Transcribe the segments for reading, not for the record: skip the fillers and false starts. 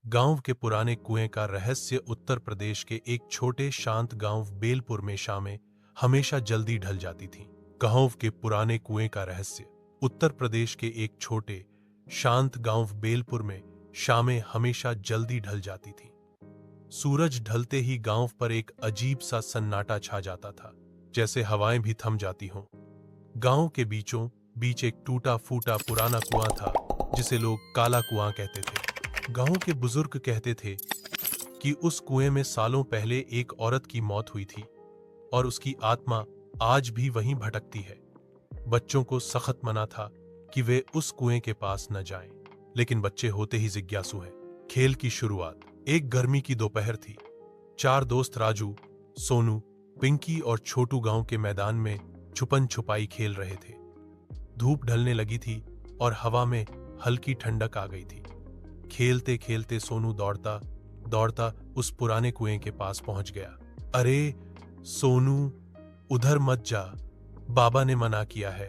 गांव के पुराने कुएं का रहस्य। उत्तर प्रदेश के एक छोटे शांत गांव बेलपुर में शामें हमेशा जल्दी ढल जाती थीं। गांव के पुराने कुएं का रहस्य। उत्तर प्रदेश के एक छोटे शांत गांव बेलपुर में शामें हमेशा जल्दी ढल जाती थीं। सूरज ढलते ही गांव पर एक अजीब सा सन्नाटा छा जाता था, जैसे हवाएं भी थम जाती हों। गांव के बीचों बीच एक टूटा फूटा पुराना कुआं था, जिसे लोग काला कुआं कहते थे। गांव के बुजुर्ग कहते थे कि उस कुएं में सालों पहले एक औरत की मौत हुई थी और उसकी आत्मा आज भी वहीं भटकती है। बच्चों को सख्त मना था कि वे उस कुएं के पास न जाएं, लेकिन बच्चे होते ही जिज्ञासु हैं। खेल की शुरुआत। एक गर्मी की दोपहर थी। चार दोस्त राजू, सोनू, पिंकी और छोटू गांव के मैदान में छुपन छुपाई खेल रहे थे। धूप ढलने लगी थी और हवा में हल्की ठंडक आ गई थी। खेलते खेलते सोनू दौड़ता दौड़ता उस पुराने कुएं के पास पहुंच गया। अरे सोनू, उधर मत जा, बाबा ने मना किया है,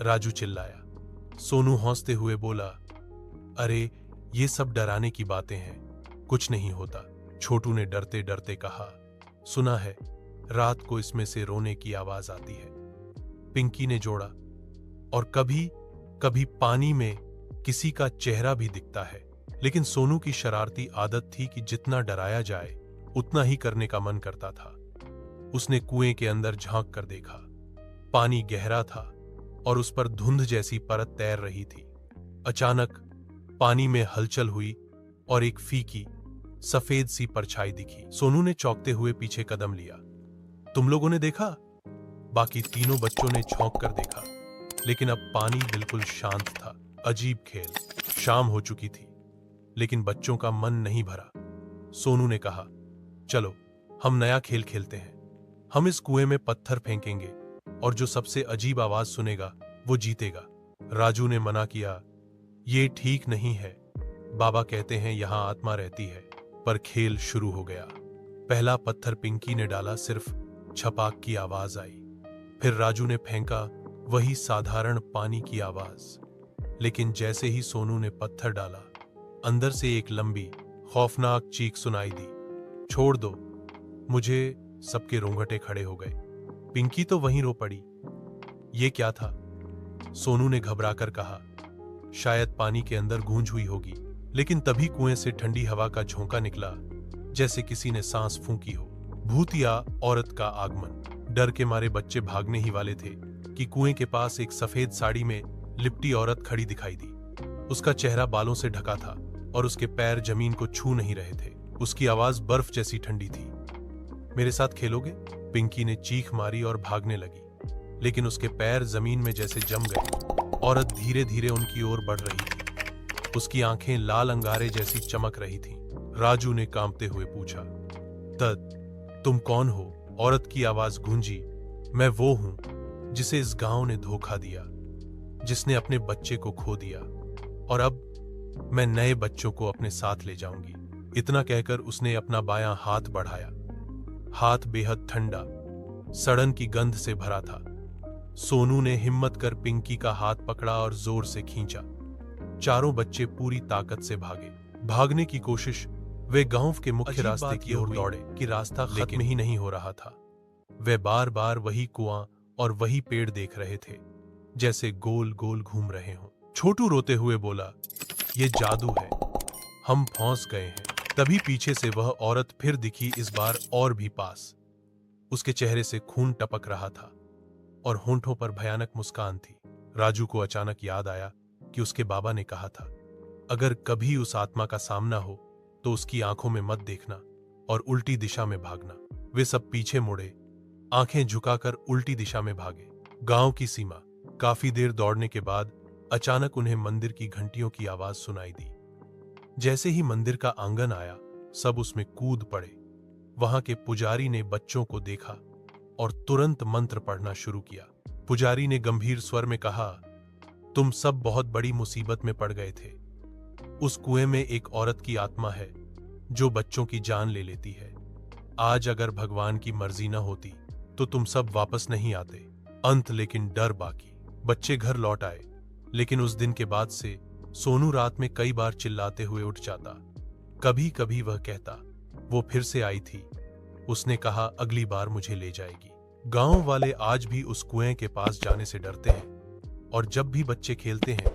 राजू चिल्लाया। सोनू हंसते हुए बोला, अरे ये सब डराने की बातें हैं, कुछ नहीं होता। छोटू ने डरते डरते कहा, सुना है रात को इसमें से रोने की आवाज आती है। पिंकी ने जोड़ा, और कभी कभी पानी में किसी का चेहरा भी दिखता है। लेकिन सोनू की शरारती आदत थी कि जितना डराया जाए उतना ही करने का मन करता था। उसने कुएं के अंदर झांक कर देखा। पानी गहरा था और उस पर धुंध जैसी परत तैर रही थी। अचानक पानी में हलचल हुई और एक फीकी सफेद सी परछाई दिखी। सोनू ने चौंकते हुए पीछे कदम लिया। तुम लोगों ने देखा? बाकी तीनों बच्चों ने झोंक कर देखा, लेकिन अब पानी बिल्कुल शांत था। अजीब खेल। शाम हो चुकी थी, लेकिन बच्चों का मन नहीं भरा। सोनू ने कहा, चलो हम नया खेल खेलते हैं। हम इस कुएं में पत्थर फेंकेंगे और जो सबसे अजीब आवाज सुनेगा वो जीतेगा। राजू ने मना किया, ये ठीक नहीं है, बाबा कहते हैं यहां आत्मा रहती है। पर खेल शुरू हो गया। पहला पत्थर पिंकी ने डाला, सिर्फ छपाक की आवाज आई। फिर राजू ने फेंका, वही साधारण पानी की आवाज। लेकिन जैसे ही सोनू ने पत्थर डाला, अंदर से एक लंबी खौफनाक चीख सुनाई दी, छोड़ दो मुझे। सबके रोंगटे खड़े हो गए। पिंकी तो वहीं रो पड़ी। ये क्या था? सोनू ने घबराकर कहा, शायद पानी के अंदर गूंज हुई होगी। लेकिन तभी कुएं से ठंडी हवा का झोंका निकला, जैसे किसी ने सांस फूंकी हो। भूतिया औरत का आगमन। डर के मारे बच्चे भागने ही वाले थे कि कुएं के पास एक सफेद साड़ी में लिपटी औरत खड़ी दिखाई दी। उसका चेहरा बालों से ढका था और उसके पैर जमीन को छू नहीं रहे थे। उसकी आवाज बर्फ जैसी ठंडी थी। मेरे साथ खेलोगे? पिंकी ने चीख मारी और भागने लगी, लेकिन उसके पैर जमीन में जैसे जम गए। औरत धीरे धीरे उनकी ओर बढ़ रही थी। उसकी आंखें लाल अंगारे जैसी चमक रही थीं। राजू ने कांपते हुए पूछा, तुम कौन हो? औरत की आवाज गूंजी, मैं वो हूं जिसे इस गांव ने धोखा दिया, जिसने अपने बच्चे को खो दिया, और अब मैं नए बच्चों को अपने साथ ले जाऊंगी। इतना कहकर उसने अपना बायां हाथ बढ़ाया। हाथ बेहद ठंडा, सड़न की गंध से भरा था। सोनू ने हिम्मत कर पिंकी का हाथ पकड़ा और जोर से खींचा। चारों बच्चे पूरी ताकत से भागे। भागने की कोशिश वे गांव के मुख्य रास्ते की ओर दौड़े कि रास्ता खत्म ही नहीं हो रहा था। वे बार बार वही कुआं और वही पेड़ देख रहे थे, जैसे गोल गोल घूम रहे हों। छोटू रोते हुए बोला, ये जादू है, हम फंस गए हैं। तभी पीछे से वह औरत फिर दिखी, इस बार और भी पास। उसके चेहरे से खून टपक रहा था और होंठों पर भयानक मुस्कान थी। राजू को अचानक याद आया कि उसके बाबा ने कहा था, अगर कभी उस आत्मा का सामना हो तो उसकी आंखों में मत देखना और उल्टी दिशा में भागना। वे सब पीछे मुड़े, आंखें झुकाकर उल्टी दिशा में भागे। गांव की सीमा। काफी देर दौड़ने के बाद अचानक उन्हें मंदिर की घंटियों की आवाज सुनाई दी। जैसे ही मंदिर का आंगन आया, सब उसमें कूद पड़े। वहां के पुजारी ने बच्चों को देखा और तुरंत मंत्र पढ़ना शुरू किया। पुजारी ने गंभीर स्वर में कहा, तुम सब बहुत बड़ी मुसीबत में पड़ गए थे। उस कुएं में एक औरत की आत्मा है जो बच्चों की जान ले लेती है। आज अगर भगवान की मर्जी न होती तो तुम सब वापस नहीं आते। अंत। लेकिन डर बाकी। बच्चे घर लौट आए, लेकिन उस दिन के बाद से सोनू रात में कई बार चिल्लाते हुए उठ जाता। कभी कभी वह कहता, वो फिर से आई थी, उसने कहा अगली बार मुझे ले जाएगी। गांव वाले आज भी उस कुएं के पास जाने से डरते हैं और जब भी बच्चे खेलते हैं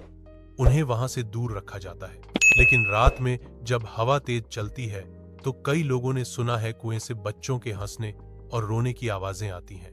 उन्हें वहां से दूर रखा जाता है। लेकिन रात में जब हवा तेज चलती है तो कई लोगों ने सुना है कुएं से बच्चों के हंसने और रोने की आवाजें आती हैं।